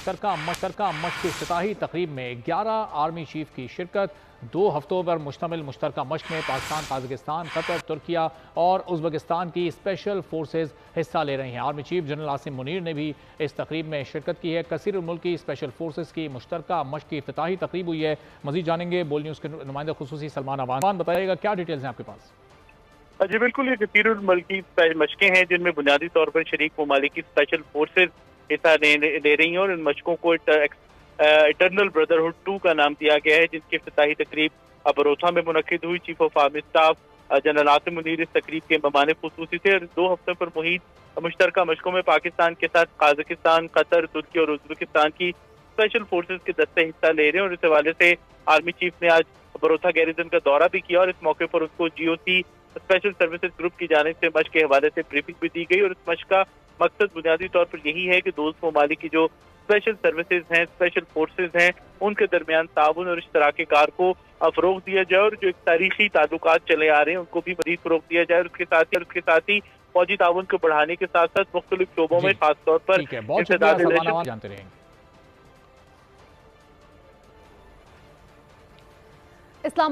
मुश्तरका मश्क की इफ्तिताही तकरीब में 11 आर्मी चीफ की शिरकत। 2 हफ्तों पर मुश्तमिल मुश्तरका मश्क में पाकिस्तान, ताजिकिस्तान, कतर, तुर्किया और उज़्बेकिस्तान की स्पेशल फोर्सेज हिस्सा ले रही हैं। Army chief general Asim Munir ने भी इस तकरीब में शिरकत की है। कसीर मुल्की स्पेशल फोर्सेज की मुश्तरका मश्क की इफ्तिताही तकरीब हुई है। मजीद जानेंगे बोल न्यूज़ के नुमाइंदा खुसूसी सलमान अवान बताइएगा क्या डिटेल्स हैं आपके पास। जी बिल्कुल, ये कसीरुल मुल्की मशकें हैं जिनमें बुनियादी तौर पर शरीक ममालिक की स्पेशल फोर्सेज हिस्सा ले रही हैं और इन मशकों को इटरनल ब्रदरहुड 2 का नाम दिया गया है, जिसकी इफ्तिताही तकरीब बरोथा में मुनक्किद हुई। Chief of army staff general Asim Munir इस तकरीब के मेहमान खुसूसी थे और 2 हफ्तों पर मुहित मुश्तरका मशकों में पाकिस्तान के साथ ताजिकिस्तान, कतर, तुर्की और उज़्बेकिस्तान की स्पेशल फोर्सेज के दस्ते हिस्सा ले रहे हैं। और इस हवाले से आर्मी चीफ ने आज बरोथा गैरिजन का दौरा भी किया और इस मौके पर उसको GOC स्पेशल सर्विसेज ग्रुप की जानिब से मशक के हवाले से ब्रीफिंग भी दी गई। और इस मशक का मकसद बुनियादी तौर पर यही है कि दोस्त ममालिक की जो स्पेशल सर्विसेज हैं, स्पेशल फोर्सेज हैं, उनके दरमियान ताउन और इश्तराकी कार को फरोग दिया जाए और जो एक तारीखी ताल्लुकात चले आ रहे हैं उनको भी मजीद फरोग दिया जाए। और उसके साथ ही फौजी ताउन को बढ़ाने के साथ साथ मुख्तलिफ शोबों में खासतौर पर जानते रहेंगे। इस्लाम